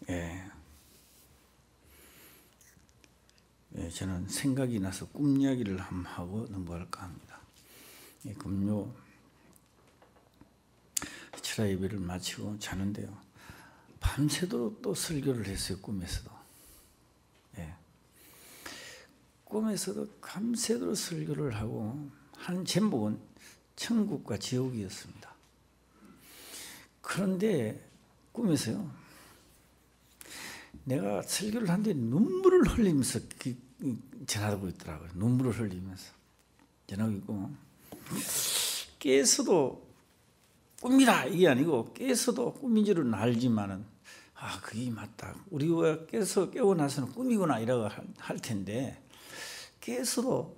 예. 예, 저는 생각이 나서 꿈 이야기를 한번 하고 넘어갈까 합니다. 예, 금요 철야 예배를 마치고 자는데요, 밤새도록 또 설교를 했어요. 꿈에서도. 예. 꿈에서도 밤새도록 설교를 하고 한 제목은 천국과 지옥이었습니다. 그런데 꿈에서요, 내가 설교를 하는데 눈물을 흘리면서 전하고 있더라고요. 눈물을 흘리면서 전하고 있고, 깨서도 꿈이다 이게 아니고, 깨서도 꿈인 줄은 알지만은 그게 맞다, 우리가 깨서 깨고 나서는 꿈이구나 이라고 할 텐데, 깨서도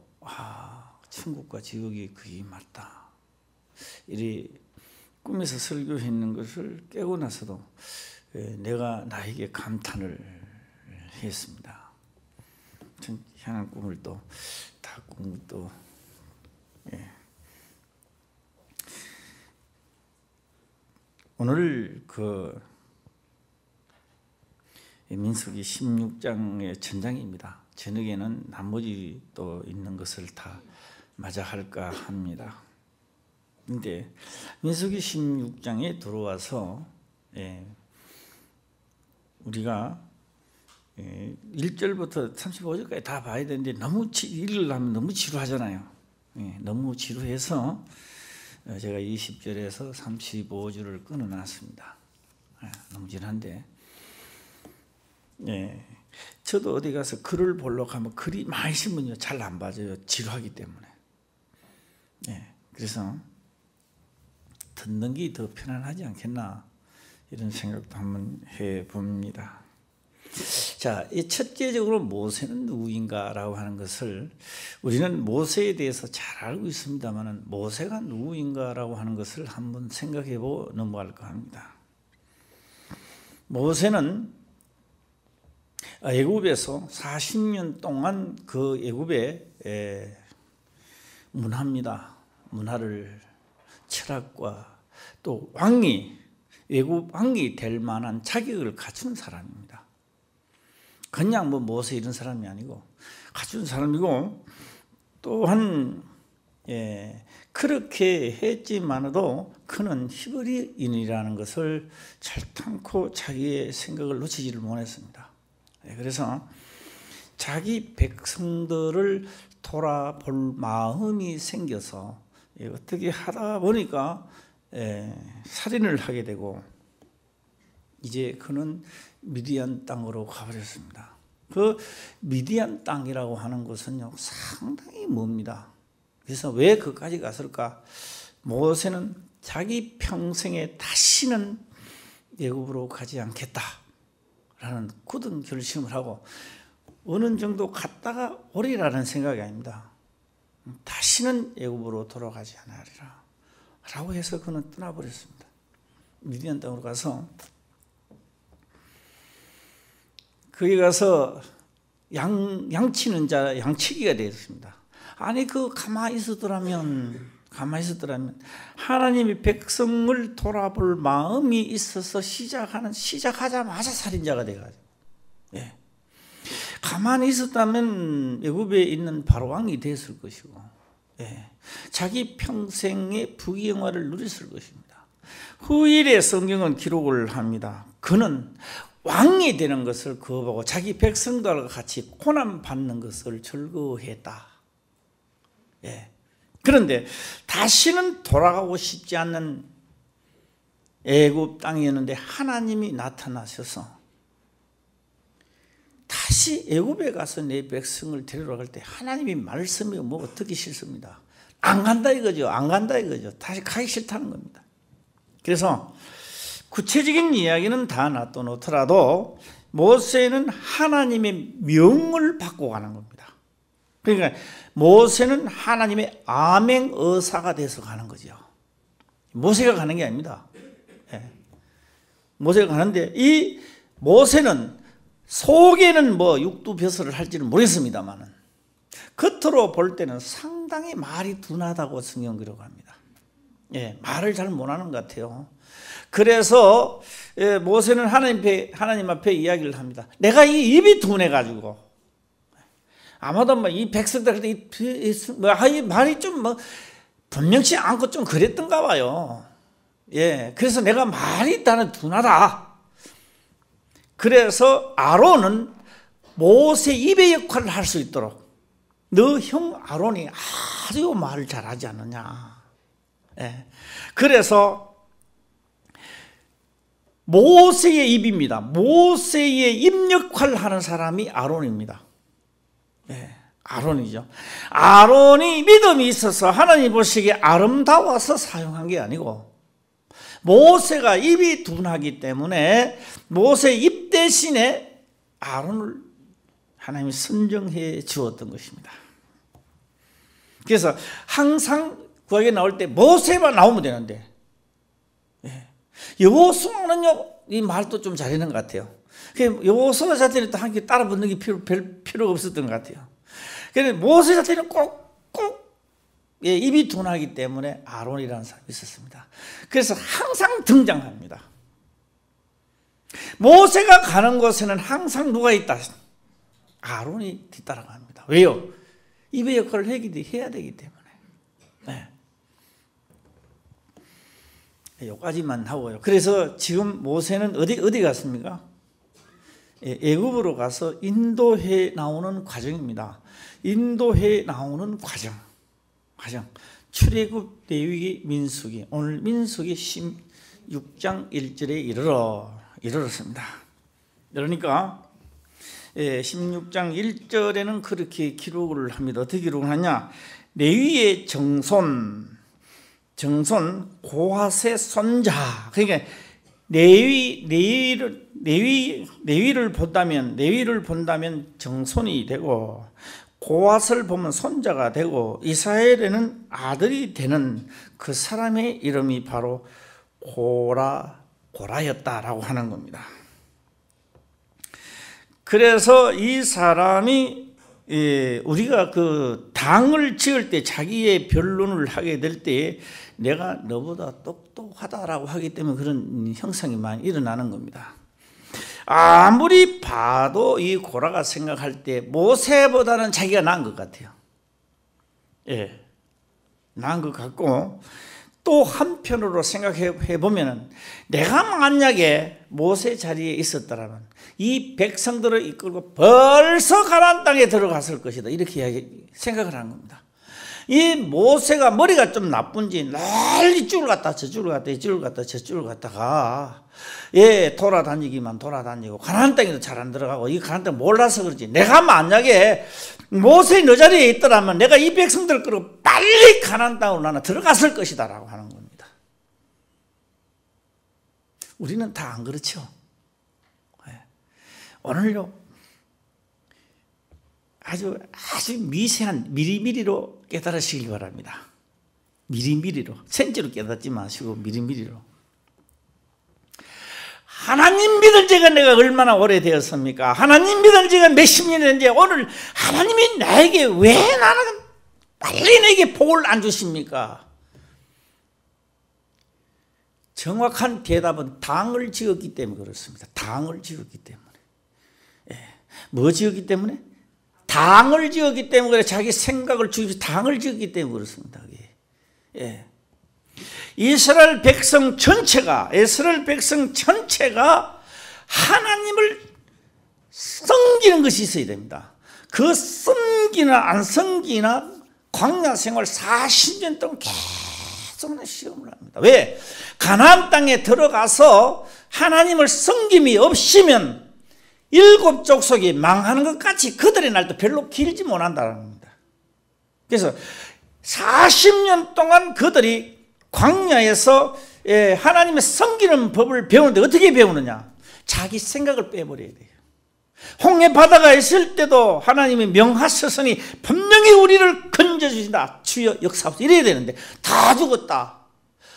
천국과 지옥이 그게 맞다, 이리 꿈에서 설교했는 것을 깨고 나서도 내가 나에게 감탄을 했습니다. 참 희한한 꿈을 또 다 꾸고 또 오늘 민수기 16장의 전장입니다. 저녁에는 나머지 또 있는 것을 다 맞아 할까 합니다. 근데 민수기 16장에 들어와서 우리가 1절부터 35절까지 다 봐야 되는데, 너무 읽으려면 너무 지루하잖아요. 너무 지루해서 제가 20절에서 35절을 끊어놨습니다. 너무 지루한데, 저도 어디 가서 글을 보려고 하면 글이 많이 있으면 잘 안 봐져요. 지루하기 때문에. 그래서 듣는 게 더 편안하지 않겠나, 이런 생각도 한번 해봅니다. 자, 이 첫째적으로 모세는 누구인가라고 하는 것을, 우리는 모세에 대해서 잘 알고 있습니다만 모세가 누구인가라고 하는 것을 한번 생각해보고 넘어갈까 합니다. 모세는 애굽에서 40년 동안 그 애굽의 문화를, 철학과 또 애굽 왕이 될 만한 자격을 갖춘 사람입니다. 그냥 모세 이런 사람이 아니고 갖춘 사람이고, 또한 그렇게 했지만도 그는 히브리인이라는 것을 절단코 자기의 생각을 놓치지를 못했습니다. 그래서 자기 백성들을 돌아볼 마음이 생겨서 어떻게 하다 보니까 살인을 하게 되고, 이제 그는 미디안 땅으로 가버렸습니다. 그 미디안 땅이라고 하는 것은요, 상당히 멉니다. 그래서 왜 그까지 갔을까? 모세는 자기 평생에 다시는 애굽으로 가지 않겠다라는 굳은 결심을 하고, 어느 정도 갔다가 오리라는 생각이 아닙니다. 다시는 애굽으로 돌아가지 않으리라 라고 해서 그는 떠나버렸습니다. 미디안 땅으로 가서 거기 가서 양치는 자, 양치기가 되었습니다. 아니, 가만히 있었더라면 하나님이 백성을 돌아볼 마음이 있어서 시작하자마자 살인자가 돼가지고, 가만히 있었다면 애굽에 있는 바로 왕이 됐을 것이고, 자기 평생의 부귀영화를 누렸을 것입니다. 후일에 성경은 기록을 합니다. 그는 왕이 되는 것을 거부하고 자기 백성들과 같이 고난받는 것을 즐거워했다. 그런데 다시는 돌아가고 싶지 않는 애굽 땅이었는데, 하나님이 나타나셔서 다시 애굽에 가서 내 백성을 데리러 갈 때 하나님이 말씀이 듣기 싫습니다. 안 간다 이거죠. 다시 가기 싫다는 겁니다. 그래서 구체적인 이야기는 다 놔둬놓더라도 모세는 하나님의 명을 받고 가는 겁니다. 그러니까 모세는 하나님의 아맹어사가 돼서 가는 거죠. 모세가 가는 게 아닙니다. 모세가 가는데, 이 모세는 속에는 육두벼슬을 할지는 모르겠습니다만 겉으로 볼 때는 상당히 말이 둔하다고 성경 기록합니다. 말을 잘 못하는 것 같아요. 그래서 모세는 하나님 앞에 이야기를 합니다. 내가 이 입이 둔해가지고 아마도 뭐 이 백성들한테 말이 좀 뭐 분명치 않고 좀 그랬던가 봐요. 예, 그래서 내가 말이 나는 둔하다. 그래서 아론은 모세 입의 역할을 할 수 있도록 너 형 아론이 아주 말을 잘하지 않느냐. 예, 그래서 모세의 입입니다. 모세의 입 역할을 하는 사람이 아론입니다. 예, 아론이죠. 아론이 믿음이 있어서 하나님 보시기에 아름다워서 사용한 게 아니고 모세가 입이 둔하기 때문에 모세의 입 대신에 아론을 하나님이 선정해 주었던 것입니다. 그래서 항상 구약에 나올 때 모세만 나오면 되는데 여호수아는요 이 말도 좀 잘하는 것 같아요. 여호수아 자체는 또 함께 따라 붙는 게 별 필요가 없었던 것 같아요. 그런데 모세 자체는 꼭 입이 둔하기 때문에 아론이라는 사람이 있었습니다. 그래서 항상 등장합니다. 모세가 가는 곳에는 항상 누가 있다? 아론이 뒤따라갑니다. 왜요? 입의 역할을 해야 되기 때문에. 네. 여기까지만 하고요. 그래서 지금 모세는 어디 갔습니까? 애굽으로 가서 인도해 나오는 과정입니다. 인도해 나오는 과정. 출애굽, 레위기, 민수기. 오늘 민수기 16장 1절에 이르렀습니다. 그러니까 16장 1절에는 그렇게 기록을 합니다. 어떻게 기록을 하냐? 레위의 정손 고핫의 손자. 그러니까 레위를 본다면 정손이 되고 고핫을 보면 손자가 되고 이스라엘에는 아들이 되는 그 사람의 이름이 바로 고라였다라고 하는 겁니다. 그래서 이 사람이 우리가 그 당을 지을 때 자기의 변론을 하게 될 때 내가 너보다 똑똑하다라고 하기 때문에 그런 형상이 많이 일어나는 겁니다. 아무리 봐도 이 고라가 생각할 때 모세보다는 자기가 나은 것 같아요. 예, 나은 것 같고 또 한편으로 생각해 보면 내가 만약에 모세 자리에 있었더라면 이 백성들을 이끌고 벌써 가나안 땅에 들어갔을 것이다. 이렇게 생각을 하는 겁니다. 이 모세가 머리가 좀 나쁜지 날 이쪽을 갔다 저쪽을 갔다 이쪽을 갔다 저쪽을 갔다가 돌아다니기만 돌아다니고 가나안 땅에도 잘 안 들어가고 이 가나안 땅 몰라서 그렇지. 내가 만약에 모세의 너 자리에 있더라면 내가 이 백성들을 끌고 빨리 가나안 땅으로 나는 들어갔을 것이다 라고 하는 겁니다. 우리는 다 안 그렇죠. 오늘요 아주 미세한 미리미리로 깨달으시길 바랍니다. 미리미리로 센치로 깨닫지 마시고 미리미리로. 하나님 믿은 지가 내가 얼마나 오래되었습니까? 하나님 믿은 지가 몇십 년이 됐는데 오늘 하나님이 나에게 왜 나는 빨리 내게 복을 안 주십니까? 정확한 대답은 당을 지었기 때문에 그렇습니다. 당을 지었기 때문에. 뭐 지었기 때문에? 당을 지었기 때문에 그래. 자기 생각을 주입해서 당을 지었기 때문에 그렇습니다. 이스라엘 백성 전체가 하나님을 섬기는 것이 있어야 됩니다. 그 섬기나 안 섬기나 광야 생활 40년 동안 계속 시험을 합니다. 왜? 가나안 땅에 들어가서 하나님을 섬김이 없으면 7 족속이 망하는 것 같이 그들의 날도 별로 길지 못한다는 겁니다. 그래서 40년 동안 그들이 광야에서 하나님의 섬기는 법을 배우는데 어떻게 배우느냐? 자기 생각을 빼버려야 돼요. 홍해 바다가 있을 때도 하나님이 명하셨으니 분명히 우리를 건져주신다. 주여 역사하소서 이래야 되는데 다 죽었다.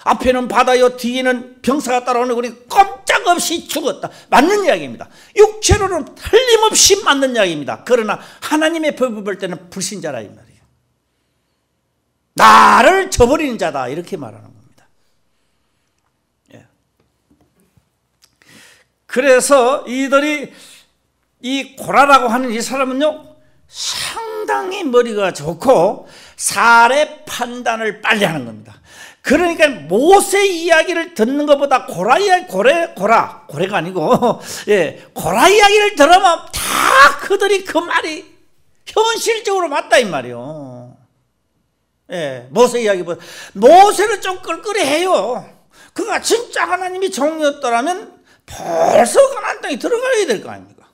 앞에는 바다요 뒤에는 병사가 따라오는 우리 꼼짝없이 죽었다. 맞는 이야기입니다. 육체로는 틀림없이 맞는 이야기입니다. 그러나 하나님의 법을 볼 때는 불신자라 이 말이에요. 나를 저버리는 자다 이렇게 말하는 겁니다. 그래서 이들이 이 고라라고 하는 이 사람은요 상당히 머리가 좋고 사례 판단을 빨리 하는 겁니다. 그러니까 모세 이야기를 듣는 것보다 고라 이야기, 고래가 아니고 고라 이야기를 들으면 다 그들이 그 말이 현실적으로 맞다 이 말이요. 모세 이야기보다 모세는 좀 끌끌해요. 그가 진짜 하나님이 종이었더라면 벌써 가나안 땅에 들어가야 될 거 아닙니까?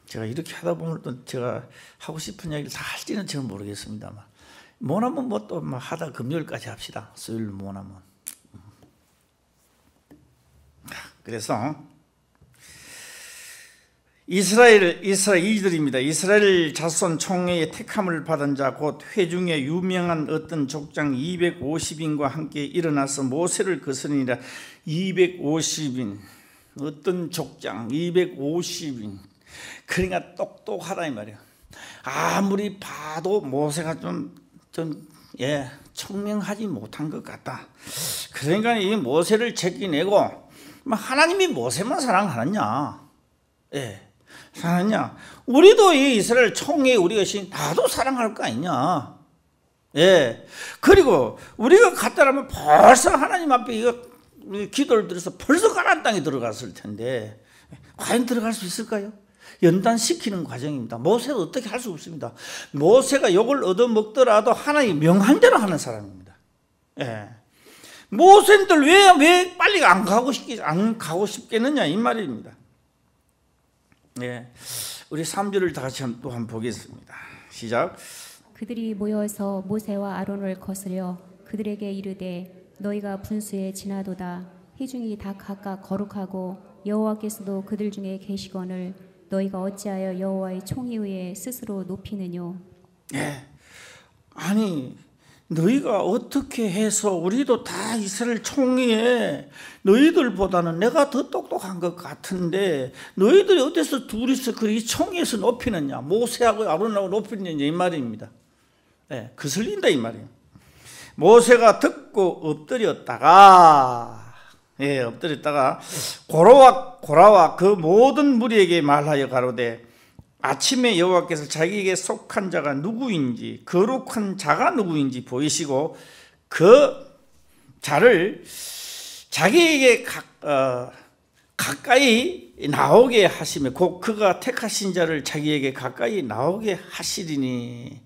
제가 이렇게 하다 보면 또 제가 하고 싶은 이야기를 다 할지는 저는 모르겠습니다만 못하면 뭐 또 하다 금요일까지 합시다. 수요일 못하면. 그래서 이스라엘입니다. 이스라엘 자손 총회의 택함을 받은 자 곧 회중의 유명한 어떤 족장 250인과 함께 일어나서 모세를 거스르니라. 250인 어떤 족장 250인 그러니까 똑똑하다 이 말이야. 아무리 봐도 모세가 좀 청명하지 못한 것 같다. 그러니까 이 모세를 제끼내고 하나님이 모세만 사랑하느냐? 사랑하냐? 우리도 이 이스라엘 총회 우리가 나도 사랑할 거 아니냐? 그리고 우리가 갔다라면 벌써 하나님 앞에 이거 기도를 드려서 벌써 가나안 땅에 들어갔을 텐데 과연 들어갈 수 있을까요? 연단시키는 과정입니다. 모세가 어떻게 할 수 없습니다. 모세가 욕을 얻어먹더라도 하나님 명한 대로 하는 사람입니다. 모세들 왜 빨리 안 가고 싶겠느냐 이 말입니다. 우리 3절을 다 같이 또 한번 보겠습니다. 시작. 그들이 모여서 모세와 아론을 거스려 그들에게 이르되 너희가 분수에 지나도다. 회중이 다 각각 거룩하고 여호와께서도 그들 중에 계시거늘 너희가 어찌하여 여호와의 총에 의해 스스로 높이느뇨. 아니 너희가 어떻게 해서 우리도 다 이스라엘 총회에 너희들보다는 내가 더 똑똑한 것 같은데 너희들이 어디서 둘이서 이 총회에서 높이느냐 모세하고 아론하고 높이느냐 이 말입니다. 거슬린다 이 말이에요. 모세가 듣고 엎드렸다가 고라와 그 모든 무리에게 말하여 가로되 아침에 여호와께서 자기에게 속한 자가 누구인지 거룩한 자가 누구인지 보이시고 그 자를 자기에게 가까이 나오게 하시며 곧 그가 택하신 자를 자기에게 가까이 나오게 하시리니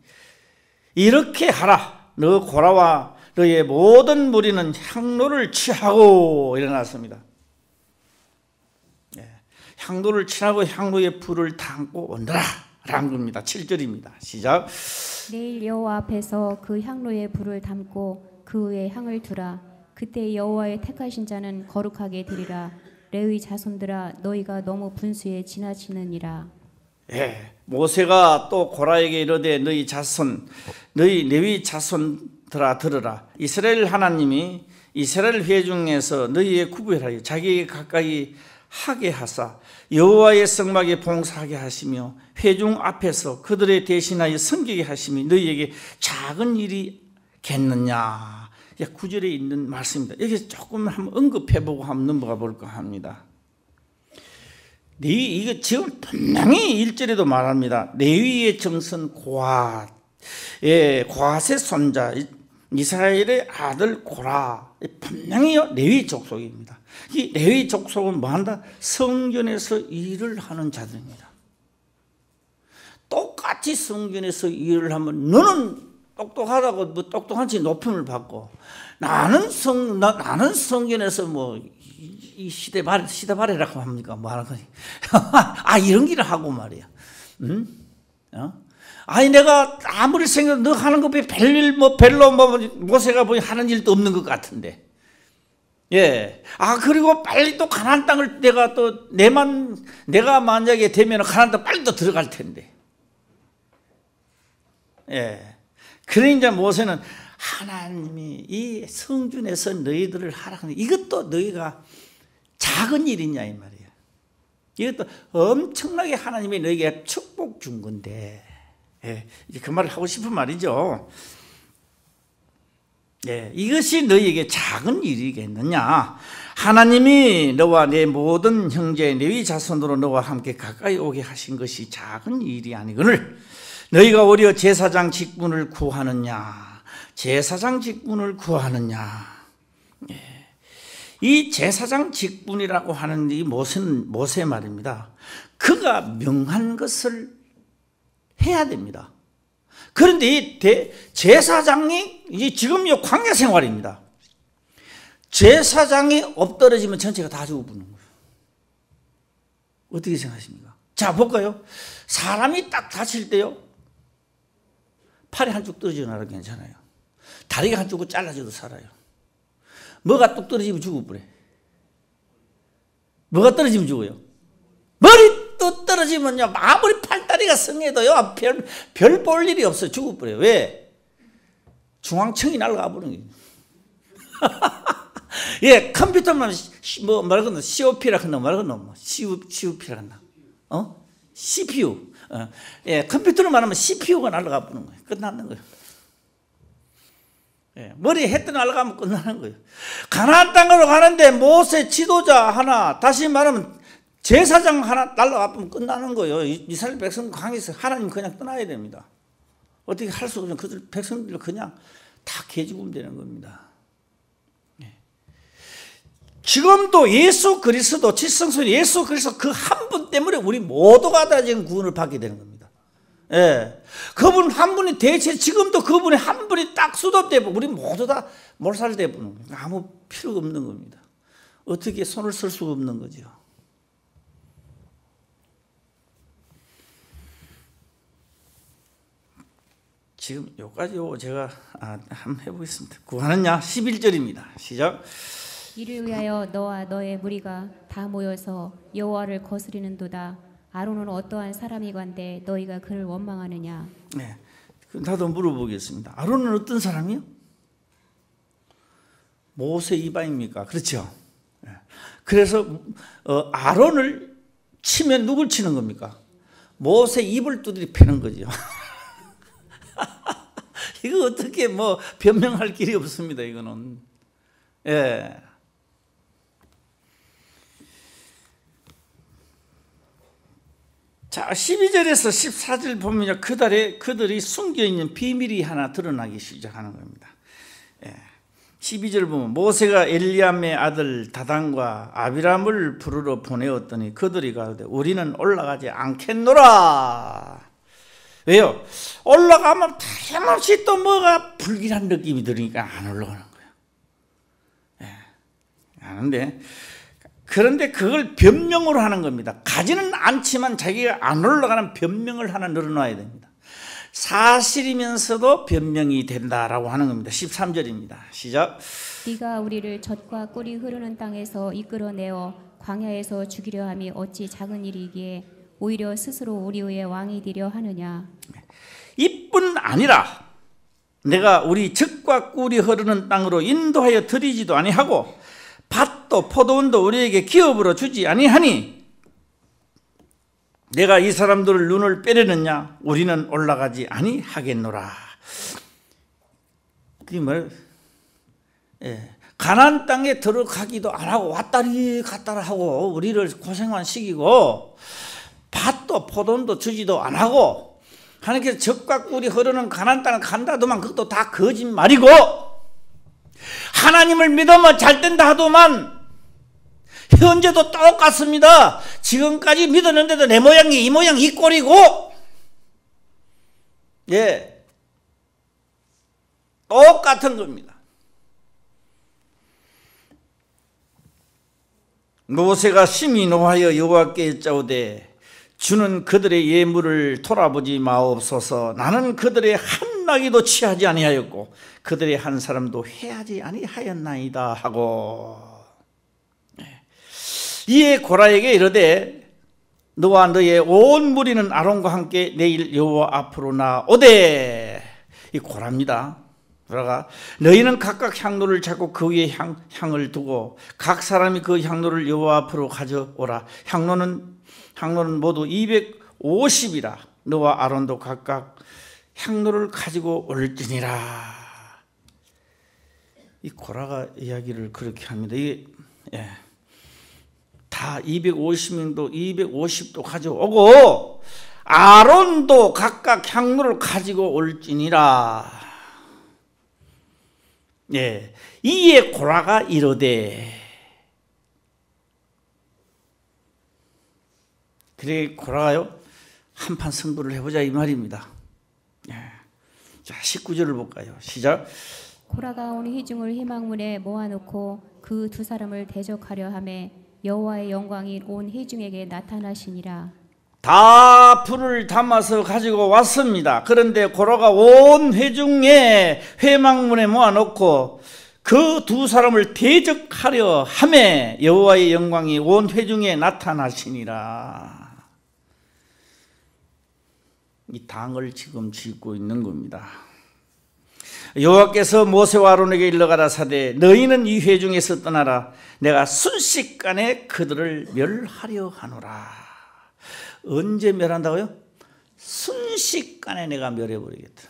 이렇게 하라. 너 고라와 너의 모든 무리는 향로를 취하고 일어났습니다. 향로를 취하고 향로에 불을 담고 온다라 라는 겁니다. 7절입니다. 시작. 내일 여호와 앞에서 그 향로에 불을 담고 그 위에 향을 두라. 그때 여호와의 택하신 자는 거룩하게 되리라. 레위 자손들아 너희가 너무 분수에 지나치느니라. 모세가 또 고라에게 이르되 너희 레위 자손들아 들으라. 이스라엘 하나님이 이스라엘 회중에서 너희의 구별하여 자기에게 가까이 하게 하사 여호와의 성막에 봉사하게 하시며 회중 앞에서 그들의 대신하여 섬기게 하심이 너희에게 작은 일이겠느냐. 9절에 있는 말씀입니다. 여기 조금 한번 언급해보고 한번 넘어가 볼까 합니다. 이거 지금 분명히 1절에도 말합니다. 레위의 정선 고앗, 고앗의 손자 이스라엘의 아들 고라, 분명히요 레위 족속입니다. 이 레위 족속은 뭐한다? 성전에서 일을 하는 자들입니다. 똑같이 성전에서 일을 하면 너는 똑똑하다고 뭐 똑똑한지 높임을 받고 나는 성전에서 뭐 이 시대발이라고 합니까? 뭐 하는 거니? 이런 길을 하고 말이야. 아니 내가 아무리 생각해도 너 하는 거 별로 모세가 하는 일도 없는 것 같은데. 그리고 빨리 또 가나안 땅을 내가 만약에 되면 가나안 땅 빨리 또 들어갈 텐데. 그러니까 모세는 하나님이 이 성전에서 너희들을 하라 하는 이것도 너희가 작은 일이냐 이 말이에요. 이것도 엄청나게 하나님이 너희에게 축복 준 건데. 이제 그 말을 하고 싶은 말이죠. 네, 이것이 너희에게 작은 일이겠느냐? 하나님이 너와 내 모든 형제 레위 자손으로 너와 함께 가까이 오게 하신 것이 작은 일이 아니거늘 너희가 오히려 제사장 직분을 구하느냐? 제사장 직분을 구하느냐? 이 제사장 직분이라고 하는 이 모세 말입니다. 그가 명한 것을 해야 됩니다. 그런데 이 제사장이 이제 지금 이 광야 생활입니다. 제사장이 엎드러지면 전체가 다 죽어버리는 거예요. 어떻게 생각하십니까? 자, 볼까요? 사람이 딱 다칠 때요, 팔이 한쪽 떨어지고 나도 괜찮아요. 다리가 한쪽으로 잘라져도 살아요. 뭐가 뚝 떨어지면 죽어버려. 뭐가 떨어지면 죽어요? 머리 뚝 떨어지면요, 아무리 팔다리가 성해도요, 별 볼 일이 없어요. 죽어버려요. 왜? 중앙청이 날아가 버리는 거예요. 예, 컴퓨터만 뭐 말하거나 COP라 한다 말하거나 CUP라 한다. CPU. 예, 컴퓨터로 말하면 CPU가 날아가 버리는 거예요. 끝나는 거예요. 예, 머리에 헤드 날아가면 끝나는 거예요. 가나안 땅으로 가는데 모세 지도자 하나, 다시 말하면 제사장 하나 날아가면 끝나는 거예요. 이스라엘 백성 강에서 하나님 그냥 떠나야 됩니다. 어떻게 할 수 없으면 그 백성들 그냥 다 개죽으면 되는 겁니다. 예. 지금도 예수 그리스도 칠성소인 예수 그리스도 그 한 분 때문에 우리 모두가 다 지금 구원을 받게 되는 겁니다. 예, 그분 한 분이 대체 지금도 그분이 한 분이 딱 수도되고 우리 모두 다 몰살되는 거예요. 아무 필요가 없는 겁니다. 어떻게 손을 쓸 수가 없는 거죠. 지금 여기까지 제가 한번 해보겠습니다. 구하느냐 11절입니다. 시작. 이를 위하여 너와 너의 무리가 다 모여서 여호와를 거스리는도다. 아론은 어떠한 사람이건데 너희가 그를 원망하느냐? 네, 나도 물어보겠습니다. 아론은 어떤 사람이요? 모세 이방입니까? 그렇죠. 네. 그래서 아론을 치면 누굴 치는 겁니까? 모세 입을 두드리 패는 거죠. 이거 어떻게 뭐 변명할 길이 없습니다. 이거는. 예. 자, 12절에서 14절 보면요, 그들이 숨겨있는 비밀이 하나 드러나기 시작하는 겁니다. 예. 12절 보면 모세가 엘리암의 아들 다단과 아비람을 부르러 보내었더니 그들이 가로되 우리는 올라가지 않겠노라. 왜요? 올라가면 다름없이 또 뭐가 불길한 느낌이 들으니까 안 올라가는 거예요. 예. 아는데 그런데 그걸 변명으로 하는 겁니다. 가지는 않지만 자기가 안 올라가는 변명을 하나 늘어놔야 됩니다. 사실이면서도 변명이 된다라고 하는 겁니다. 13절입니다. 시작. 네가 우리를 젖과 꿀이 흐르는 땅에서 이끌어내어 광야에서 죽이려 함이 어찌 작은 일이기에 오히려 스스로 우리 위에 왕이 되려 하느냐. 이뿐 아니라 내가 우리 젖과 꿀이 흐르는 땅으로 인도하여 드리지도 아니하고 밭도 포도원도 우리에게 기업으로 주지 아니하니 내가 이 사람들을 눈을 빼려느냐? 우리는 올라가지 아니하겠노라. 그게 뭘? 예. 가나안 땅에 들어가기도 안 하고 왔다리 갔다리 하고 우리를 고생만 시키고 밭도 포도원도 주지도 안 하고 하나님께서 젖과 꿀이 흐르는 가나안 땅을 간다더만 그것도 다 거짓말이고 하나님을 믿으면 잘 된다 하더만 현재도 똑같습니다. 지금까지 믿었는데도 내 모양이 이 모양 이 꼴이고 예, 똑같은 겁니다. 모세가 심히 노하여 여호와께 짜오되 주는 그들의 예물을 돌아보지 마옵소서. 나는 그들의 한 나귀도 취하지 아니하였고 그들의 한 사람도 해하지 아니하였나이다 하고 이에 고라에게 이르되 너와 너의 온 무리는 아론과 함께 내일 여호와 앞으로 나오되. 이 고라입니다. 고라가 너희는 각각 향로를 잡고 그 위에 향을 두고 각 사람이 그 향로를 여호와 앞으로 가져오라. 향로는 모두 250이라. 너와 아론도 각각 향로를 가지고 올지니라. 이 고라가 이야기를 그렇게 합니다. 이게 다 250명도 250도 가져오고 아론도 각각 향로를 가지고 올지니라. 이에 고라가 이르되, 그래 고라가요 한판 승부를 해보자 이 말입니다. 자 19절을 볼까요? 시작. 고라가 온 회중을 회막문에 모아놓고 그 두 사람을 대적하려 하매 여호와의 영광이 온 회중에게 나타나시니라. 다 불을 담아서 가지고 왔습니다. 그런데 고라가 온 회중에 회막문에 모아놓고 그 두 사람을 대적하려 하매 여호와의 영광이 온 회중에 나타나시니라. 이 당을 지금 짓고 있는 겁니다. 여호와께서 모세와 아론에게 일러 가라사대 너희는 이 회중에서 떠나라. 내가 순식간에 그들을 멸하려 하노라. 언제 멸한다고요? 순식간에 내가 멸해버리겠다.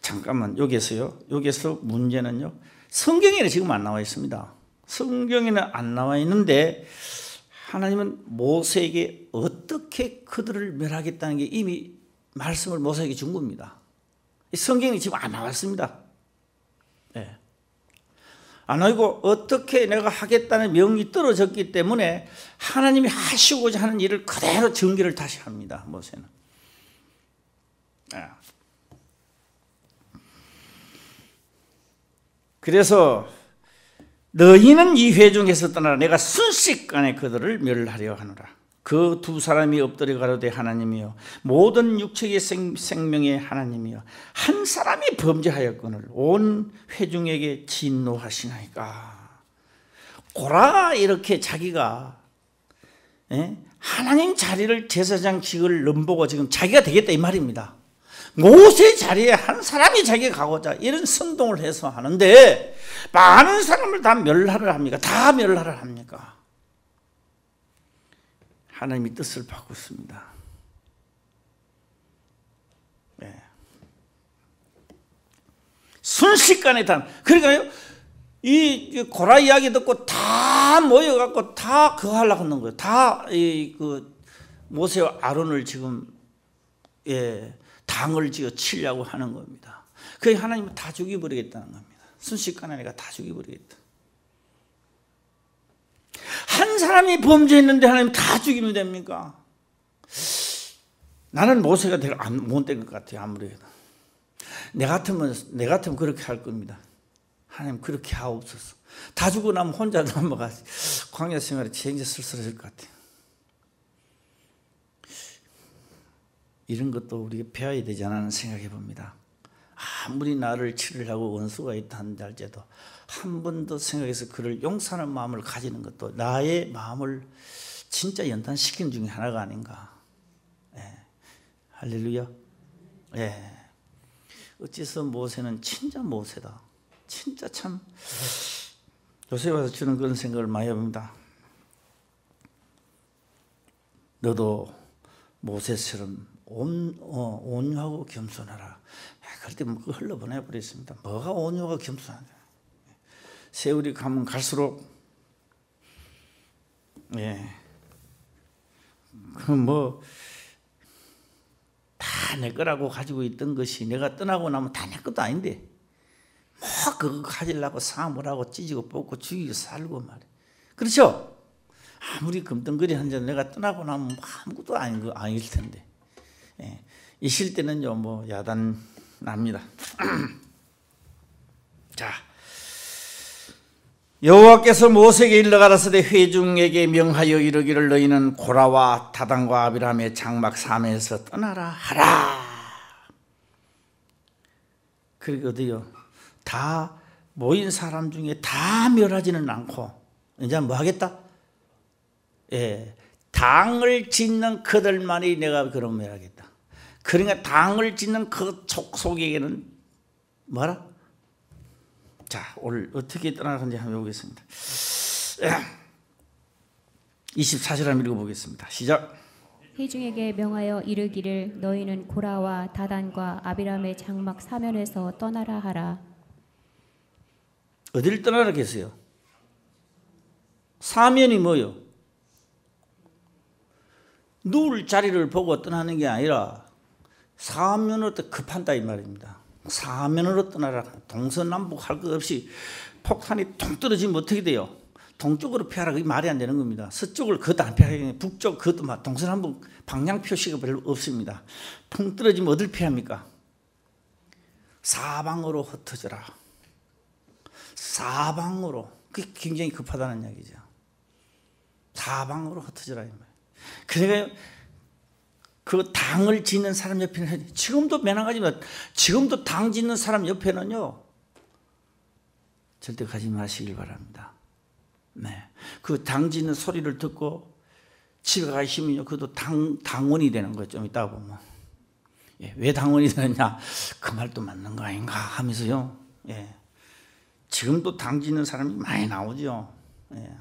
잠깐만, 여기서 문제는요, 성경에는 지금 안 나와 있습니다. 성경에는 안 나와 있는데 하나님은 모세에게 어떻게 그들을 멸하겠다는 게 이미 말씀을 모세에게 준 겁니다. 성경이 지금 안 나왔습니다. 안 나오고 어떻게 내가 하겠다는 명이 떨어졌기 때문에 하나님이 하시고자 하는 일을 그대로 전개를 다시 합니다. 모세는. 그래서 너희는 이 회중에서 떠나라. 내가 순식간에 그들을 멸하려 하노라. 그 두 사람이 엎드려 가로되 하나님이여 모든 육체의 생명의 하나님이여 한 사람이 범죄하였거늘 온 회중에게 진노하시나이까. 고라가 이렇게 자기가 하나님 자리를 제사장직을 넘보고 지금 자기가 되겠다 이 말입니다. 모세 자리에 한 사람이 자기가 가고자 이런 선동을 해서 하는데 많은 사람을 다 멸하려 합니까? 다 멸하려 합니까? 하나님이 뜻을 바꿨습니다. 순식간에 다. 그러니까요, 이 고라 이야기 듣고 다 모여갖고 다 그거 하려고 하는 거예요. 다 그 모세와 아론을 지금 당을 지어 치려고 하는 겁니다. 그 하나님은 다 죽여버리겠다는 겁니다. 순식간에 내가 다 죽여버리겠다. 한 사람이 범죄했는데 하나님 다 죽이면 됩니까? 나는 모세가 되게 못된 것 같아요. 아무래도 내 같으면 그렇게 할 겁니다. 하나님 그렇게 하옵소서. 다 죽고 나면 혼자 넘어가 광야 생활이 굉장히 쓸쓸해질 것 같아요. 이런 것도 우리가 배워야 되지 않나 생각해 봅니다. 아무리 나를 치를 하고 원수가 있다 할지라도 한 번 더 생각해서 그를 용서하는 마음을 가지는 것도 나의 마음을 진짜 연단시키는 중에 하나가 아닌가. 할렐루야. 어째서 모세는 진짜 모세다. 진짜 참 요새 와서 주는 그런 생각을 많이 해봅니다. 너도 모세처럼 온유하고 겸손하라. 그럴 때 뭐 흘러보내버렸습니다. 뭐가 온유하고 겸손하냐. 세월이 가면 갈수록 다 내 거라고 가지고 있던 것이 내가 떠나고 나면 다 내 것도 아닌데 뭐 그거 가지려고 싸움을 하고 찢고 뽑고 죽이고 살고 말이야. 그렇죠? 아무리 금덩거리 한자 내가 떠나고 나면 아무것도 아닐 텐데. 있을 때는요 뭐 야단 납니다. 자, 여호와께서 모세에게 일러 가라사대 회중에게 명하여 이르기를 너희는 고라와 다단과 아비람의 장막 사면에서 떠나라 하라. 그리고 어디요? 다 모인 사람 중에 다 멸하지는 않고 이제 뭐 하겠다? 당을 짓는 그들만이 내가 그럼 멸하겠다. 그러니까 당을 짓는 그 족속에게는 뭐라? 자, 오늘 어떻게 떠나가는지 한번 보겠습니다. 24절 한번 읽어보겠습니다. 시작. 회중에게 명하여 이르기를 너희는 고라와 다단과 아비람의 장막 사면에서 떠나라 하라. 어디를 떠나라 했어요? 사면이 뭐요? 누울 자리를 보고 떠나는 게 아니라 사면으로 급한다 이 말입니다. 사면으로 떠나라. 동서남북 할 것 없이 폭탄이 통 떨어지면 어떻게 돼요? 동쪽으로 피하라. 그게 말이 안 되는 겁니다. 서쪽을 그것도 안 피하게, 북쪽 그것도 막 동서남북 방향 표시가 별로 없습니다. 통 떨어지면 어딜 피합니까? 사방으로 흩어져라. 사방으로. 그게 굉장히 급하다는 이야기죠. 사방으로 흩어져라 이 말이에요. 그러니까 그 당을 짓는 사람 옆에는, 지금도 매너가지만 지금도 당 짓는 사람 옆에는요, 절대 가지 마시길 바랍니다. 네. 그 당 짓는 소리를 듣고 집에 가시면요, 그것도 당원이 되는 거죠. 좀 이따 보면. 예, 왜 당원이 되느냐? 그 말도 맞는 거 아닌가 하면서요. 예. 지금도 당 짓는 사람이 많이 나오죠. 예.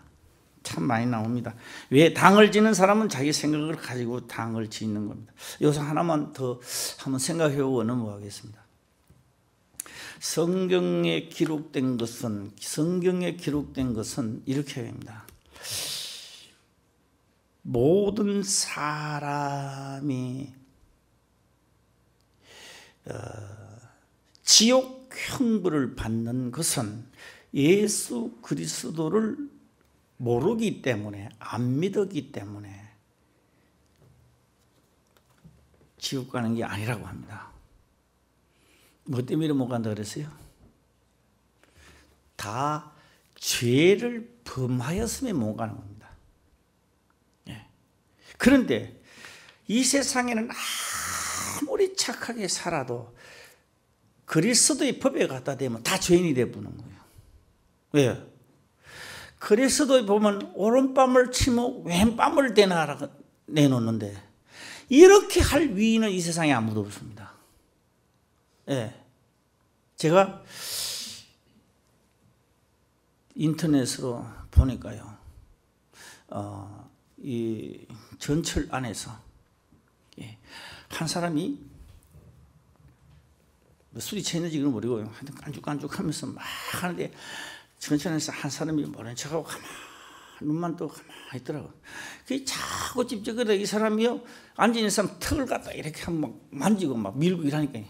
참 많이 나옵니다. 왜 당을 짓는 사람은 자기 생각을 가지고 당을 짓는 겁니다. 여기서 하나만 더 한번 생각해 보고 넘어가겠습니다. 성경에 기록된 것은 이렇게 합니다. 모든 사람이 지옥 형벌을 받는 것은 예수 그리스도를 모르기 때문에, 안 믿었기 때문에 지옥 가는 게 아니라고 합니다. 뭐 때문에 못 간다 그랬어요? 다 죄를 범하였으면 못 가는 겁니다. 예. 그런데 이 세상에는 아무리 착하게 살아도 그리스도의 법에 갖다 대면 다 죄인이 되어보는 거예요. 왜요? 그리스도에 보면 오른뺨을 치면 왼뺨을 대나라고 내놓는데, 이렇게 할 위인은 이 세상에 아무도 없습니다. 예. 제가 인터넷으로 보니까요, 이 전철 안에서 한 사람이 술이 취했는지 그건 모르고 깐죽깐죽 하면서 막 하는데, 전철에서 한 사람이 모른 척하고 가만히 눈만 뜨고 가만히 있더라고요. 그게 자꾸 찝쩍거려. 이 사람이요, 앉아있는 사람 턱을 갖다 이렇게 한번 만지고 막 밀고 이러니까,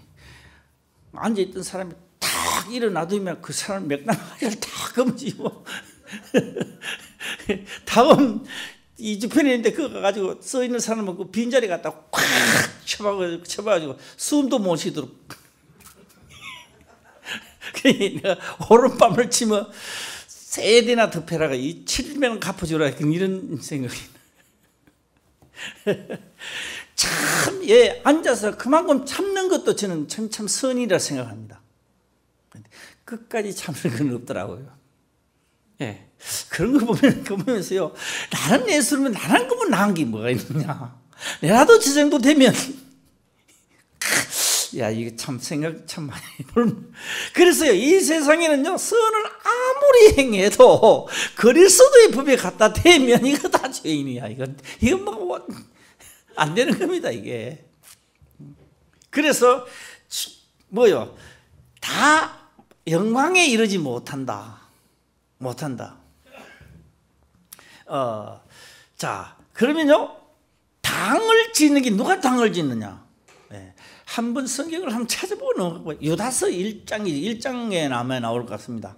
앉아있던 사람이 탁 일어나두면 그 사람 맥락을 탁 검지고 다음 이 주편에 있는데 그거 가가지고 써있는 사람은 그 빈자리 갖다 콱 쳐봐가지고 숨도 못 쉬도록. 내가 오른밤을 치면 세 대나 덮여라가 이 7명 갚아주라, 이런 생각이. 참, 예, 앉아서 그만큼 참는 것도 저는 참 선이라 생각합니다. 끝까지 참는 건 없더라고요. 예, 그런 거 보면서요, 나는 예수님은 나는 그분 나은 게 뭐가 있느냐. 내라도 저 정도 되면. 야, 이게 참 생각 참 많이. 그래서요, 이 세상에는요, 선을 아무리 행해도 그리스도의 법에 갖다 대면 이거 다 죄인이야. 이건 뭐 안 되는 겁니다, 이게. 그래서 뭐요? 다 영광에 이르지 못한다. 자, 그러면요, 당을 짓는 게 누가 당을 짓느냐? 한번 성경을 한번 찾아보는 유다서 1장에 아마 나올 것 같습니다.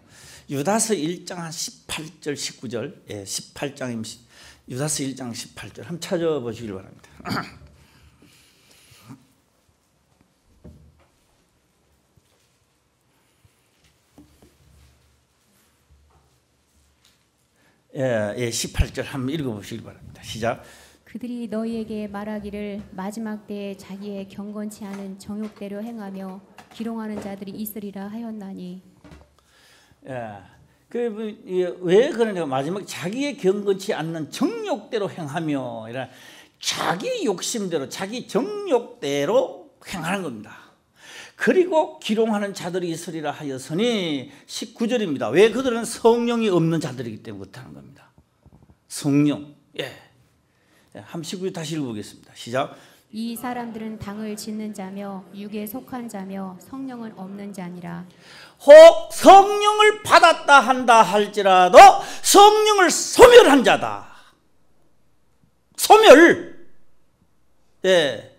유다서 1장 한 18절 19절, 예, 18장입니다. 유다서 1장 18절 한번 찾아보시길 바랍니다. 예, 18절 한번 읽어보시길 바랍니다. 시작. 그들이 너희에게 말하기를 마지막 때에 자기의 경건치 않은 정욕대로 행하며 기롱하는 자들이 있으리라 하였나니. 예, 왜 그러냐? 마지막 자기의 경건치 않는 정욕대로 행하며, 이런 자기 욕심대로, 자기 정욕대로 행하는 겁니다. 그리고 기롱하는 자들이 있으리라 하였으니 19절입니다. 왜? 그들은 성령이 없는 자들이기 때문에 그렇다는 겁니다. 성령. 예. 19절 다시 읽어보겠습니다. 시작. 이 사람들은 당을 짓는 자며 육에 속한 자며 성령은 없는 자니라. 혹 성령을 받았다 한다 할지라도 성령을 소멸한 자다. 소멸. 예.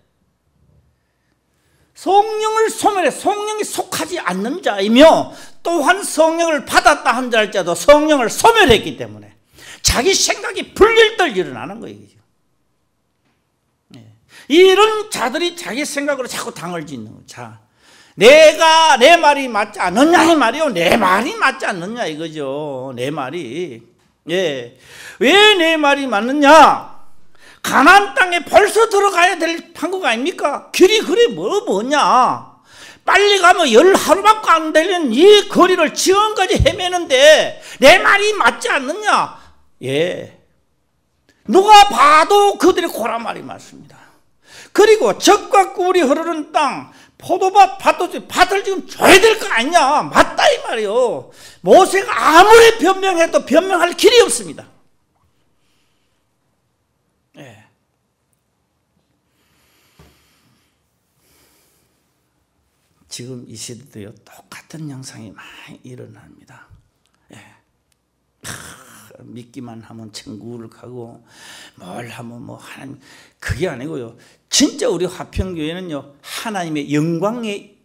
성령을 소멸해 성령이 속하지 않는 자이며 또한 성령을 받았다 한다 할지라도 성령을 소멸했기 때문에 자기 생각이 불일들 일어나는 거예요. 예. 이런 자들이 자기 생각으로 자꾸 당을 짓는 거예요. 자, 내가 내 말이 맞지 않느냐 이 말이요. 내 말이 맞지 않느냐 이거죠. 내 말이. 예. 왜 내 말이 맞느냐? 가나안 땅에 벌써 들어가야 될 한국 아닙니까? 길이 그래 뭐냐? 빨리 가면 10하루밖에 안 되는 이 거리를 지금까지 헤매는데 내 말이 맞지 않느냐? 예. 누가 봐도 그들의 고라 말이 맞습니다. 그리고 적과 꿀이 흐르는 땅, 포도밭, 밭을 지금 줘야 될 거 아니냐? 맞다 이 말이요. 모세가 아무리 변명해도 변명할 길이 없습니다. 예. 지금 이 시대도요 똑같은 현상이 많이 일어납니다. 예. 믿기만 하면 천국을 가고 뭘 하면 뭐 하나님 그게 아니고요. 진짜 우리 화평교회는요 하나님의 영광에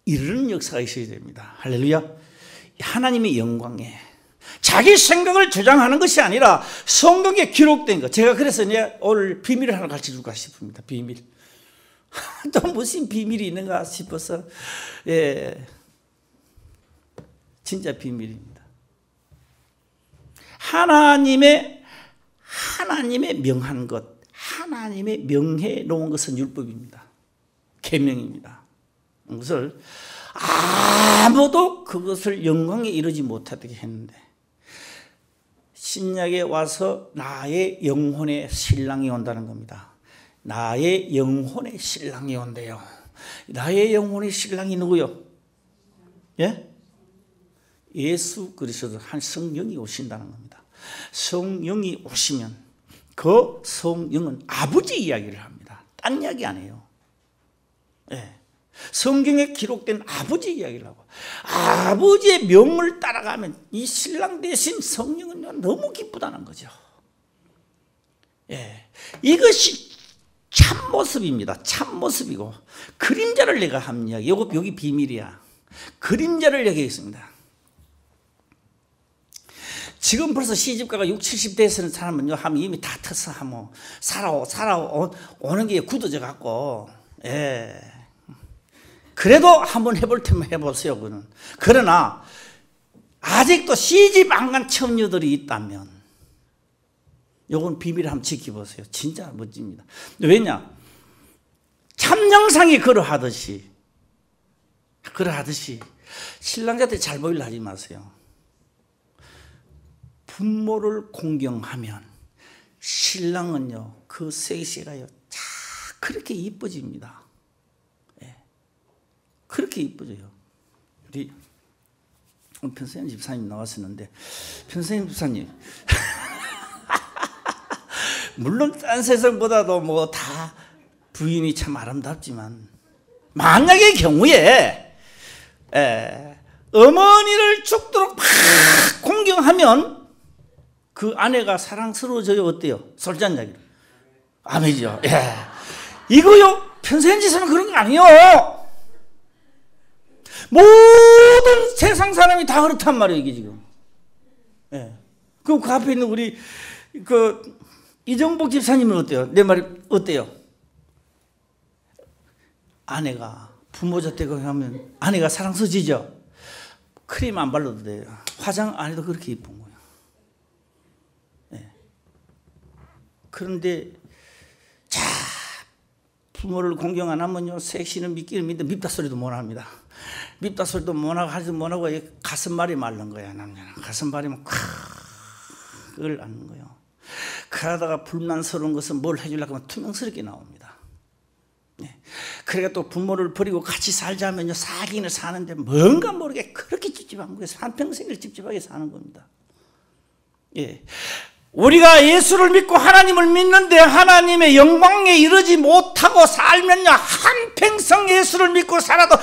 이르는 역사가 있어야 됩니다. 할렐루야. 하나님의 영광에 자기 생각을 주장하는 것이 아니라 성경에 기록된 것. 제가 그래서 오늘 비밀을 하나 가르쳐 줄까 싶습니다. 비밀. 또 무슨 비밀이 있는가 싶어서 예, 진짜 비밀입니다. 하나님의 명한 것, 하나님의 명해 놓은 것은 율법입니다. 계명입니다. 그것을 아무도 그것을 영광에 이르지 못하게 했는데 신약에 와서 나의 영혼의 신랑이 온다는 겁니다. 나의 영혼의 신랑이 온대요. 나의 영혼의 신랑이 누구요? 예? 예수 그리스도 한 성령이 오신다는 겁니다. 성령이 오시면 그 성령은 아버지 이야기를 합니다. 딴 이야기 안 해요. 예. 성경에 기록된 아버지 이야기를 하고 아버지의 명을 따라가면 이 신랑 대신 성령은 너무 기쁘다는 거죠. 예. 이것이 참모습입니다. 참모습이고 그림자를 내가 한 이야기. 여기 비밀이야. 그림자를 얘기했습니다. 지금 벌써 시집가가 60, 70대에서는 사람은요 하면 이미 다 터서 하면 살아오는 게 굳어져 갖고 예. 그래도 한번 해볼 테면 해보세요. 그는. 그러나 아직도 시집 안 간 처녀들이 있다면 요건 비밀을 한번 지켜보세요. 진짜 멋집니다. 왜냐? 참영상이 그러하듯이 신랑자한테 잘 보이려 하지 마세요. 부모를 공경하면 신랑은요 그 섹시가요 그렇게 이뻐집니다. 예. 그렇게 이뻐져요. 우리 편세현 집사님 나왔었는데 편세현 집사님 물론 딴 세상보다도 뭐 다 부인이 참 아름답지만 만약의 경우에 어머니를 죽도록 막 공경하면 그 아내가 사랑스러워져요. 어때요? 솔잔자기로. 아멘이죠. 예. 이거요 편세현 집사는 그런 거 아니에요. 모든 세상 사람이 다 그렇단 말이에요. 이게 지금. 예. 그럼 그 앞에 있는 우리 이정복 집사님은 어때요? 내 말이 어때요? 아내가 부모 잣대고 하면 아내가 사랑스러워지죠? 크림 안 발라도 돼요. 화장 안 해도 그렇게 이쁜 거예요. 네. 그런데 자 부모를 공경 안 하면요 섹시는 믿기는 믿는데 밉다 소리도 못 합니다. 밉다 소리도 못 하고 하지도 못 하고 가슴발이 마른 거야. 남자는 가슴발이면 그걸 안는 거예요. 그러다가 불만스러운 것은 뭘 해주려고 하면 투명스럽게 나옵니다. 네. 그러니까 또 부모를 버리고 같이 살자면요 사기는 사는데 뭔가 모르게 그렇게 찝찝한 거예요. 한평생을 찝찝하게 사는 겁니다. 예. 우리가 예수를 믿고 하나님을 믿는데 하나님의 영광에 이르지 못하고 살면요, 한평생 예수를 믿고 살아도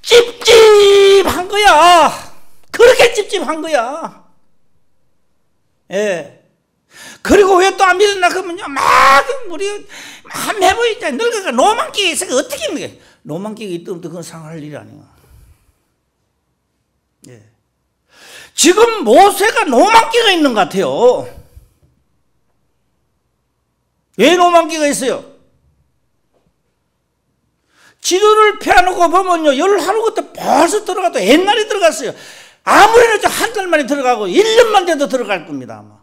찝찝한 거야. 그렇게 찝찝한 거야. 예. 그리고 왜 또 안 믿었나 그러면요, 막 우리 막 매번 이제 늙어가 노만기가 있어. 어떻게 믿게? 노만기가 있다면 그건 상할 일이 아니야. 예. 지금 모세가 노만기가 있는 것 같아요. 왜 노만기가 있어요? 지도를 펴놓고 보면요, 열하루부터 벌써 들어가도 옛날에 들어갔어요. 아무래도 한 달 만에 들어가고 1년만 돼도 들어갈 겁니다, 아마.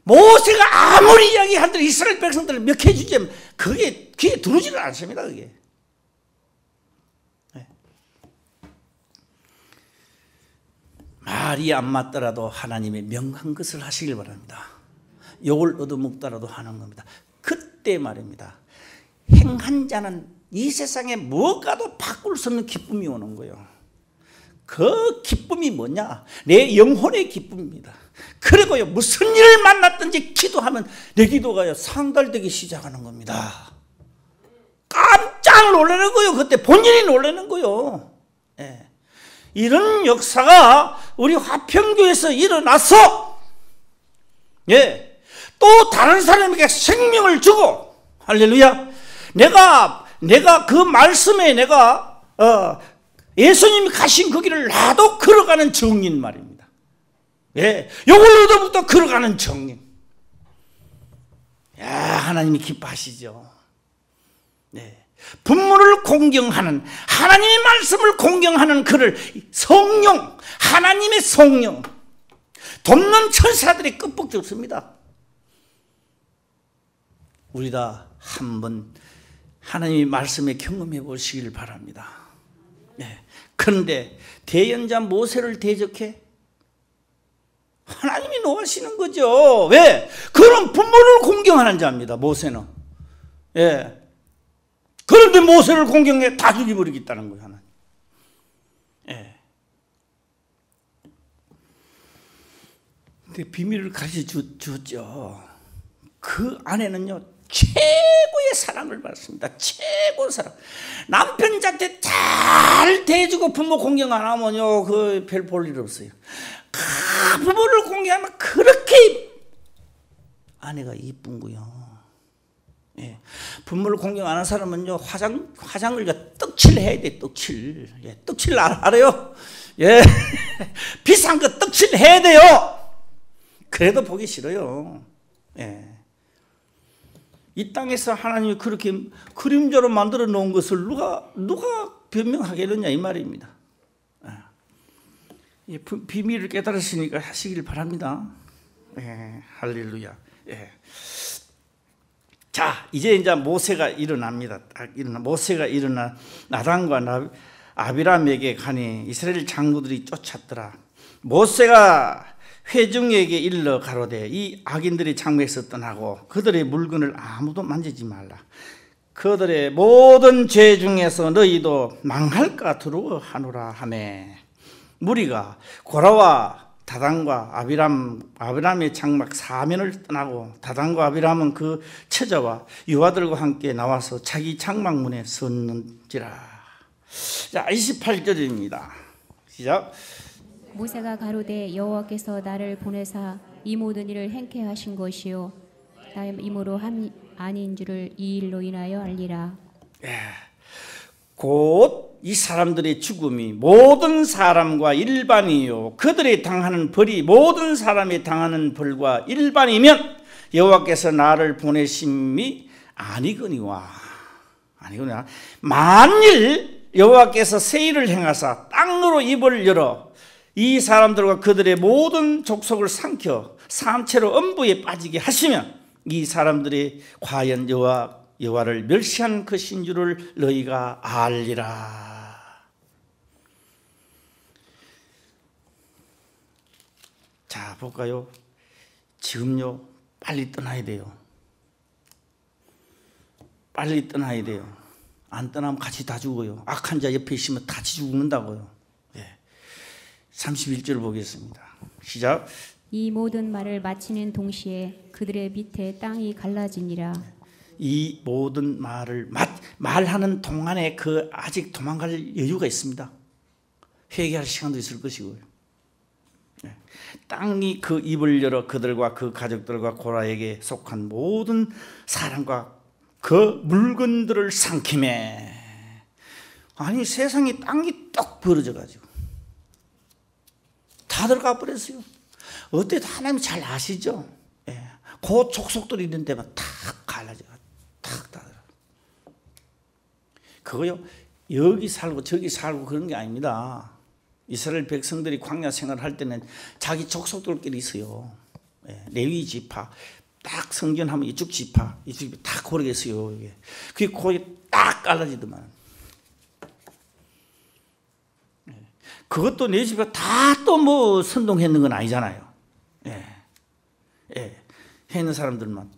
모세가 아무리 이야기하더라도 이스라엘 백성들을 몇 해 주자면 그게 귀에 들어오지를 않습니다, 그게. 네. 말이 안 맞더라도 하나님의 명한 것을 하시길 바랍니다. 욕을 얻어먹더라도 하는 겁니다. 그때 말입니다, 행한 자는 이 세상에 무엇과도 바꿀 수 없는 기쁨이 오는 거예요. 그 기쁨이 뭐냐? 내 영혼의 기쁨입니다. 그리고요, 무슨 일을 만났든지 기도하면 내 기도가요, 상달되기 시작하는 겁니다. 깜짝 놀라는 거예요. 그때 본인이 놀라는 거예요. 예. 이런 역사가 우리 화평교에서 일어나서, 예, 또 다른 사람에게 생명을 주고, 할렐루야. 내가 그 말씀에 내가 예수님이 가신 그 길을 나도 걸어가는 정인 말입니다. 예, 요걸 얻어부터 걸어가는 정인. 야, 하나님이 기뻐하시죠. 네. 분물을 공경하는, 하나님의 말씀을 공경하는 그를 성령, 하나님의 성령, 돕는 천사들이 끝밖에 없습니다. 우리 다 한번 하나님의 말씀에 경험해 보시길 바랍니다. 네. 그런데 대연자 모세를 대적해? 하나님이 노하시는 거죠. 왜? 그런 부모를 공경하는 자입니다, 모세는. 예. 그런데 모세를 공경해 다 죽여버리겠다는 거예요, 하나님. 예. 근데 비밀을 가르쳐 주었죠. 그 안에는요, 최고의 사랑을 받습니다. 최고의 사랑. 남편한테 잘 대해주고 부모 공경 안 하면요, 그 별 볼 일 없어요. 부모를 공경하면 그렇게 아내가 이쁜고요. 예. 부모를 공경 안 하는 사람은요, 화장을 떡칠 해야 돼, 떡칠. 예. 떡칠 알아요? 예. 비싼 거 떡칠 해야 돼요. 그래도 보기 싫어요. 예. 이 땅에서 하나님이 그렇게 그림자로 만들어 놓은 것을 누가 변명하겠느냐 이 말입니다. 예, 비밀을 깨달으시니까 하시길 바랍니다. 예, 할렐루야. 예. 자, 이제 모세가 일어납니다. 모세가 일어나 나단과 아비람에게 가니 이스라엘 장로들이 쫓았더라. 모세가 회중에게 일러 가로되 이 악인들이 장막에서 떠나고 그들의 물건을 아무도 만지지 말라. 그들의 모든 죄 중에서 너희도 망할까 두려워하노라 하매 무리가 고라와 다단과 아비람의 장막 사면을 떠나고 다단과 아비람은 그 처자와 유아들과 함께 나와서 자기 장막문에 섰는지라. 자, 28절입니다. 시작. 모세가 가로되 여호와께서 나를 보내사 이 모든 일을 행케 하신 것이요 나의 임으로 한 아닌 줄을 이 일로 인하여 알리라. 예. 곧 이 사람들의 죽음이 모든 사람과 일반이요 그들이 당하는 벌이 모든 사람이 당하는 벌과 일반이면 여호와께서 나를 보내심이 아니거니와 만일 여호와께서 세일을 행하사 땅으로 입을 열어 이 사람들과 그들의 모든 족속을 삼켜 삼체로 음부에 빠지게 하시면 이 사람들이 과연 여호와를 멸시한 것인 줄을 너희가 알리라. 자, 볼까요? 지금요, 빨리 떠나야 돼요. 빨리 떠나야 돼요. 안 떠나면 같이 다 죽어요. 악한 자 옆에 있으면 같이 죽는다고요. 예. 31절 보겠습니다. 시작. 이 모든 말을 마치는 동시에 그들의 밑에 땅이 갈라지니라. 이 모든 말을 말하는 동안에 그 아직 도망갈 여유가 있습니다. 회개할 시간도 있을 것이고요. 땅이 그 입을 열어 그들과 그 가족들과 고라에게 속한 모든 사람과 그 물건들을 삼키매. 아니 세상에 땅이 떡 벌어져 가지고 다 들어가 버렸어요. 어때? 하나님 잘 아시죠? 예. 그 족속들이 있는 데만 탁 갈라져 탁 다. 그거요 여기 살고 저기 살고 그런 게 아닙니다. 이스라엘 백성들이 광야 생활을 할 때는 자기 족속들끼리 있어요. 예. 레위 지파 딱 성전하면 이쪽 지파 이쪽 다 고르겠어요. 그게 거기 딱 갈라지더만. 그것도 내 집에 다 또 뭐 선동했는 건 아니잖아요. 예. 예. 해 있는 사람들만.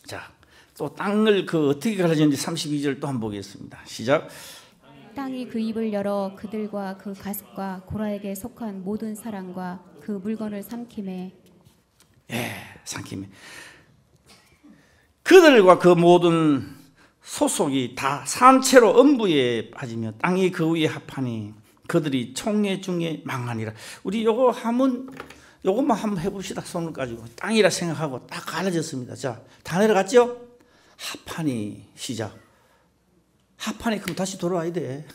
자, 또 땅을 그 어떻게 갈라지는지 32절 또 한번 보겠습니다. 시작. 땅이 그 입을 열어 그들과 그 가족과 고라에게 속한 모든 사람과 그 물건을 삼키매. 예, 삼키매. 그들과 그 모든 소속이 다 산채로 음부에 빠지며 땅이 그 위에 합하니 그들이 총회 중에 망하니라. 우리 요것만 한번 해봅시다. 손을 가지고 땅이라 생각하고 딱 갈라졌습니다. 자, 다 내려갔죠? 합하니 시작. 합하니 그럼 다시 돌아와야 돼.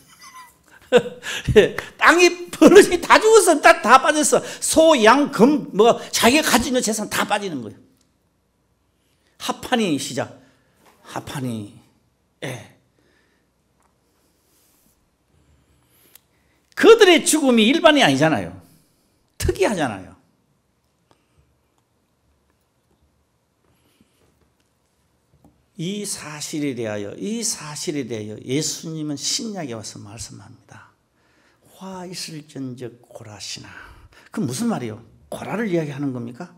땅이 버릇이 다 죽었어. 다 빠졌어. 소, 양, 금, 뭐 자기가 가지고 있는 재산 다 빠지는 거예요. 합하니 시작. 합하니. 예. 그들의 죽음이 일반이 아니잖아요. 특이하잖아요. 이 사실에 대하여 예수님은 신약에 와서 말씀합니다. 화 있을전적 고라시나. 그 무슨 말이에요? 고라를 이야기하는 겁니까?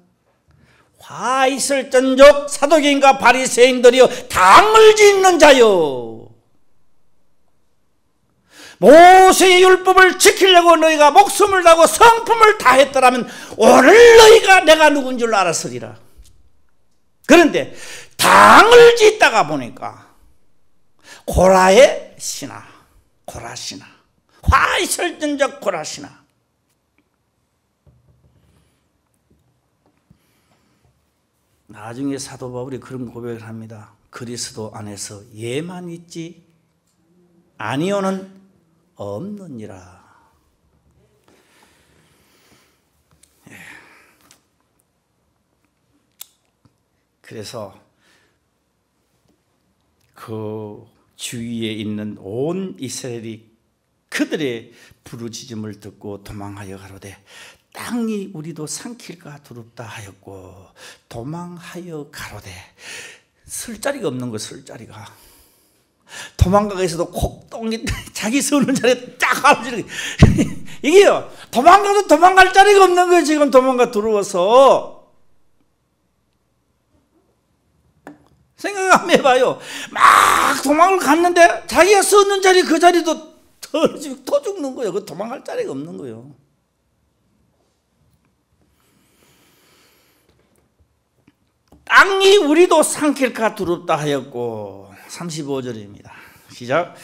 화 있을전적 사도계인과 바리새인들이여 당을 짓는 자여. 모세의 율법을 지키려고 너희가 목숨을 다하고 성품을 다했더라면 오늘 너희가 내가 누군 줄 알았으리라. 그런데 당을 짓다가 보니까 고라의 신하, 고라신하, 화 있을전적 고라신하. 나중에 사도 바울이 그런 고백을 합니다. 그리스도 안에서 예만 있지 아니오는 없느니라. 그래서 그 주위에 있는 온 이스라엘이 그들의 부르짖음을 듣고 도망하여 가로되 땅이 우리도 삼킬까 두렵다 하였고 도망하여 가로되. 쓸 자리가 없는 거예요. 쓸 자리가. 도망가기 위해서도 콕동이 자기 서는 자리에 딱 알아지는 거예요. 이게요 도망가도 도망갈 자리가 없는 거예요. 지금 도망가 들어와서. 생각 한번 해봐요. 막 도망을 갔는데 자기가 서는 자리 그 자리도 더 죽는 거예요. 그 도망갈 자리가 없는 거예요. 땅이 우리도 삼킬까 두렵다 하였고 35절입니다. 시작.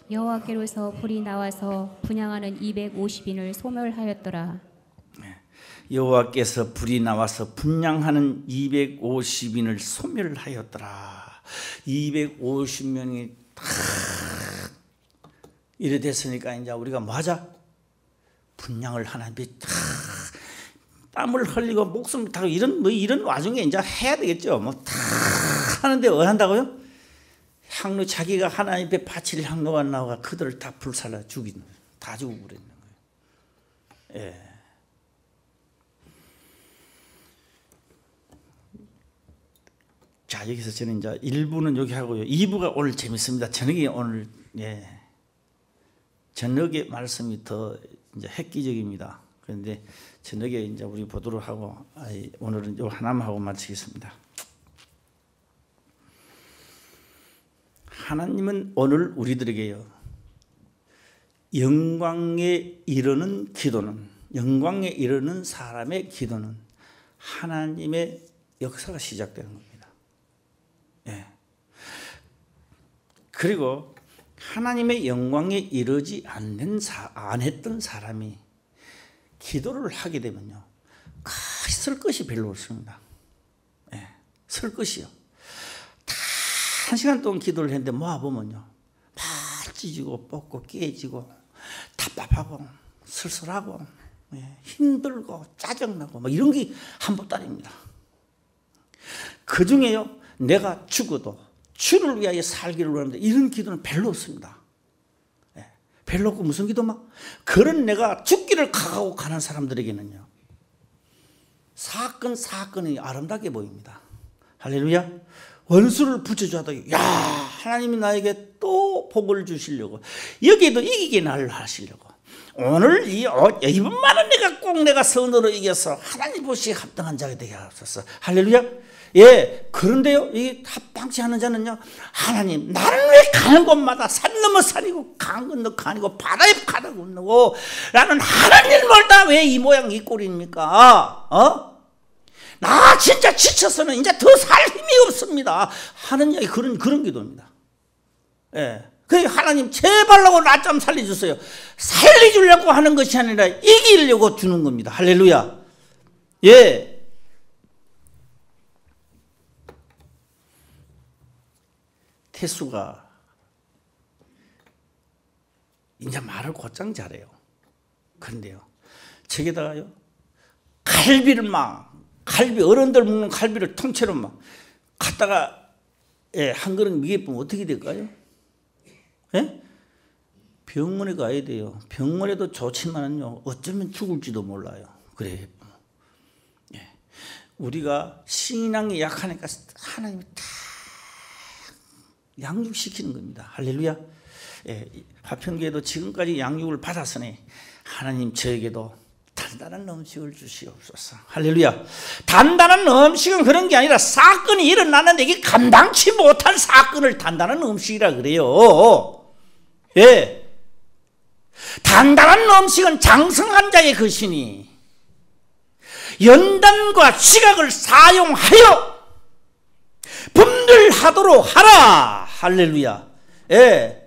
여호와께로서 불이 나와서 분향하는 250인을 소멸하였더라. 여호와께서 불이 나와서 분향하는 250인을 소멸하였더라. 250명이 다 이래 됐으니까 이제 우리가 뭐 하자? 분향을 하나님이 다 땀을 흘리고 목숨을 타고 이런 와중에 이제 해야 되겠죠. 뭐 다 하는데 뭐 한다고요? 향로 자기가 하나님 앞에 바칠 향로가 나와 그들을 다 불살라 죽이는 거예요. 다 죽어버리는 거예요. 예. 자, 여기서 저는 이제 1부는 여기 하고요. 2부가 오늘 재밌습니다. 저녁에 오늘 저녁에 말씀이 더 이제 획기적입니다. 그런데 저녁에 이제 우리 보도록 하고 오늘은 요 하나만 하고 마치겠습니다. 하나님은 오늘 우리들에게요 영광에 이르는 기도는 영광에 이르는 사람의 기도는 하나님의 역사가 시작되는 겁니다. 예. 그리고 하나님의 영광에 이르지 않았던 사람이 기도를 하게 되면요, 쓸 것이 별로 없습니다. 예. 쓸 것이요. 다 1시간 동안 기도를 했는데 모아보면요, 막 찢어지고 뽑고 깨지고 답답하고 쓸쓸하고, 예, 힘들고 짜증나고 막 이런 게 한보따 아닙니다. 그 중에요, 내가 죽어도 주를 위하여 살기를 원하는데 이런 기도는 별로 없습니다. 예, 별로 없고 무슨 기도만? 그런 내가 죽기를 각오하고 가는 사람들에게는요, 사건이 아름답게 보입니다. 할렐루야. 원수를 붙여줘도 야, 하나님이 나에게 또 복을 주시려고, 여기에도 이기게 나를 하시려고, 오늘 이번만은 내가 선으로 이겨서 하나님 보시기에 합당한 자가 되게 하옵소서. 할렐루야. 예, 그런데요, 이 합당치 않은 자는요, 하나님, 나는 왜 가는 곳마다 산 넘어 산이고 강 건너 강이고 바다에 바다 건너고 나는 하나님을 다 왜 이 모양 이 꼴입니까? 나 진짜 지쳐서는 이제 더 살 힘이 없습니다 하는 그런 기도입니다. 예. 그래서 하나님 제발라고 나 좀 살려주세요. 살려주려고 하는 것이 아니라 이기려고 주는 겁니다. 할렐루야. 예. 태수가 이제 말을 곧장 잘해요. 그런데요, 저기다가요, 갈비 어른들 먹는 갈비를 통째로 막 갖다가, 예, 한 그릇 먹여보면 어떻게 될까요? 예? 병원에 가야 돼요. 병원에도 좋지만은요, 어쩌면 죽을지도 몰라요. 그래. 예. 우리가 신앙이 약하니까 하나님이 다 양육시키는 겁니다. 할렐루야. 예, 화평교회도 지금까지 양육을 받았으니 하나님 저에게도 단단한 음식을 주시옵소서. 할렐루야. 단단한 음식은 그런 게 아니라 사건이 일어나는데 이게 감당치 못한 사건을 단단한 음식이라 그래요. 예. 단단한 음식은 장성한 자의 것이니 연단과 지각을 사용하여 분별하도록 하라. 할렐루야. 예.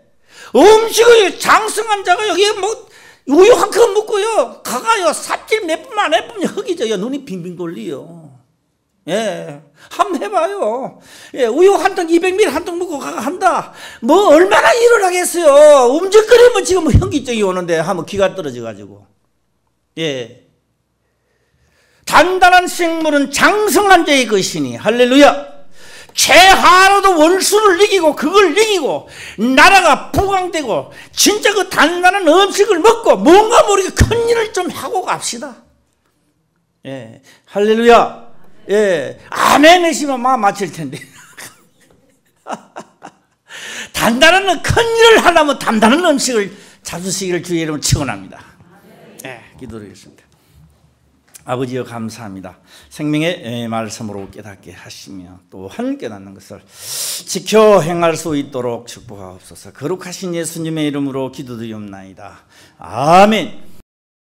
음식을 장성한 자가 여기에 뭐 우유 한 컵 먹고요, 가가요, 삽질 몇 분 안 해보면 흙이져요. 눈이 빙빙 돌리요. 예. 한번 해봐요. 예. 우유 한 통, 200ml 한 통 먹고 가가 한다. 뭐, 얼마나 일어나겠어요. 움직거리면 지금 현기증이 오는데 하면 기가 떨어져가지고. 예. 단단한 생물은 장성한 자의 것이니, 할렐루야. 최하로도 원수를 이기고 그걸 이기고 나라가 부강되고 진짜 그 단단한 음식을 먹고 뭔가 모르게 큰 일을 좀 하고 갑시다. 예, 할렐루야. 예, 아멘 하시면 막 마칠 텐데. 단단한 큰 일을 하려면 단단한 음식을 잡수시기를 주의 이름으로 축원합니다. 예, 기도드리겠습니다. 아버지여 감사합니다. 생명의 말씀으로 깨닫게 하시며 또한 깨닫는 것을 지켜 행할 수 있도록 축복하옵소서. 거룩하신 예수님의 이름으로 기도드리옵나이다. 아멘.